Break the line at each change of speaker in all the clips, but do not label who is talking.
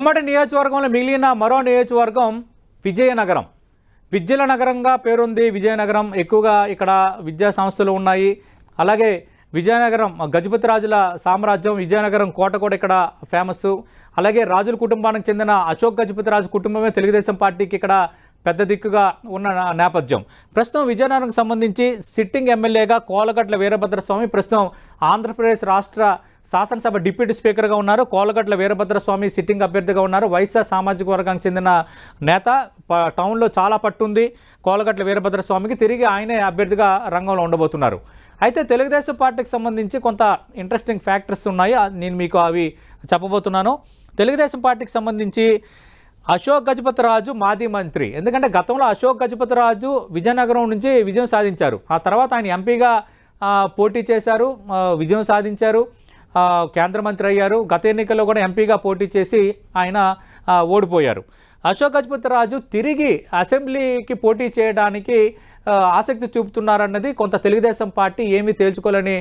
ఉమ్మడి నియోజకవర్గంలో మిగిలిన మరో నియోజకవర్గం విజయనగరం. విద్యల నగరంగా పేరుంది విజయనగరం. ఎక్కువగా ఇక్కడ విద్యా సంస్థలు ఉన్నాయి. అలాగే విజయనగరం గజపతి రాజుల సామ్రాజ్యం, విజయనగరం కోట కూడా ఇక్కడ ఫేమస్. అలాగే రాజుల కుటుంబానికి చెందిన అశోక్ గజపతి రాజు కుటుంబమే తెలుగుదేశం పార్టీకి ఇక్కడ పెద్ద దిక్కుగా ఉన్న నేపథ్యం. ప్రస్తుతం విజయనగరంకు సంబంధించి సిట్టింగ్ ఎమ్మెల్యేగా కోలగట్ల వీరభద్రస్వామి ప్రస్తుతం ఆంధ్రప్రదేశ్ రాష్ట్ర శాసనసభ డిప్యూటీ స్పీకర్గా ఉన్నారు. కోలగట్ల వీరభద్రస్వామి సిట్టింగ్ అభ్యర్థిగా ఉన్నారు. వైఎస్ఆర్ సామాజిక వర్గానికి చెందిన నేత. టౌన్లో చాలా పట్టుంది కోలగట్ల వీరభద్రస్వామికి. తిరిగి ఆయనే అభ్యర్థిగా రంగంలో ఉండబోతున్నారు. అయితే తెలుగుదేశం పార్టీకి సంబంధించి కొంత ఇంట్రెస్టింగ్ ఫ్యాక్టర్స్ ఉన్నాయి. నేను మీకు అవి చెప్పబోతున్నాను. తెలుగుదేశం పార్టీకి సంబంధించి అశోక్ గజపతి రాజు మాజీ మంత్రి. ఎందుకంటే గతంలో అశోక్ గజపతి రాజు విజయనగరం నుంచి విజయం సాధించారు. ఆ తర్వాత ఆయన ఎంపీగా పోటీ చేశారు, విజయం సాధించారు, కేంద్ర మంత్రి అయ్యారు. గత ఎన్నికల్లో కూడా ఎంపీగా పోటీ చేసి ఆయన ఓడిపోయారు. అశోక్ గజపతి రాజు తిరిగి అసెంబ్లీకి పోటీ చేయడానికి ఆసక్తి చూపుతున్నారన్నది కొంత తెలుగుదేశం పార్టీ ఏమీ తేల్చుకోలేని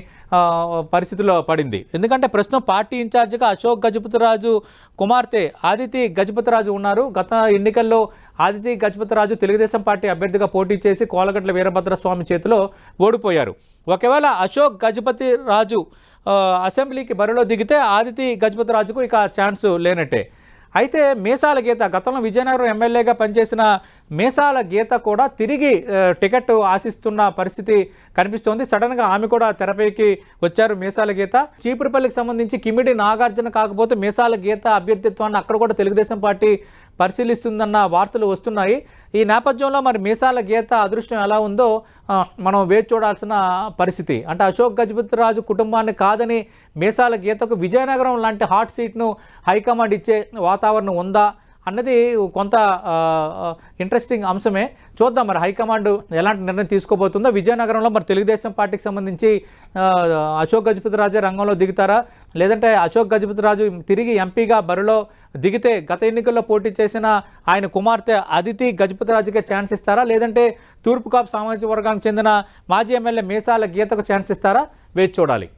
పరిస్థితిలో పడింది. ఎందుకంటే ప్రస్తుతం పార్టీ ఇన్ఛార్జిగా అశోక్ గజపతి రాజు కుమార్తె ఆదితి గజపతి రాజు ఉన్నారు. గత ఎన్నికల్లో ఆదితి గజపతి రాజు తెలుగుదేశం పార్టీ అభ్యర్థిగా పోటీ చేసి కోలగట్ల వీరభద్రస్వామి చేతిలో ఓడిపోయారు. ఒకవేళ అశోక్ గజపతి రాజు అసెంబ్లీకి బరిలో దిగితే ఆదితి గజపతి రాజుకు ఇక ఛాన్స్ లేనట్టే. అయితే మీసాల గీత, గతంలో విజయనగరం ఎమ్మెల్యేగా పనిచేసిన మీసాల గీత కూడా తిరిగి టికెట్ ఆశిస్తున్న పరిస్థితి కనిపిస్తోంది. సడన్గా ఆమె కూడా తెరపైకి వచ్చారు. మీసాల గీత చీపురుపల్లికి సంబంధించి కిమిడి నాగార్జున కాకపోతే మీసాల గీత అభ్యర్థిత్వాన్ని అక్కడ కూడా తెలుగుదేశం పార్టీ పరిశీలిస్తుందన్న వార్తలు వస్తున్నాయి. ఈ నేపథ్యంలో మరి మీసాల గీత అదృష్టం ఎలా ఉందో మనం వేచి చూడాల్సిన పరిస్థితి. అంటే అశోక్ గజపతి రాజు కుటుంబాన్ని కాదని మీసాల గీతకు విజయనగరం లాంటి హాట్ సీట్ను హైకమాండ్ ఇచ్చే వాతావరణం ఉందా అన్నది కొంత ఇంట్రెస్టింగ్ అంశమే. చూద్దాం మరి హైకమాండ్ ఎలాంటి నిర్ణయం తీసుకోబోతుందో. విజయనగరంలో మరి తెలుగుదేశం పార్టీకి సంబంధించి అశోక్ గజపతి రాజే రంగంలో దిగుతారా, లేదంటే అశోక్ గజపతి రాజు తిరిగి ఎంపీగా బరిలో దిగితే గత ఎన్నికల్లో పోటీ చేసిన ఆయన కుమార్తె అదితి గజపతి రాజుకే ఛాన్స్ ఇస్తారా, లేదంటే తూర్పు కాపు సామాజిక వర్గానికి చెందిన మాజీ ఎమ్మెల్యే మీసాల గీతకు ఛాన్స్ ఇస్తారా? వేచి చూడాలి.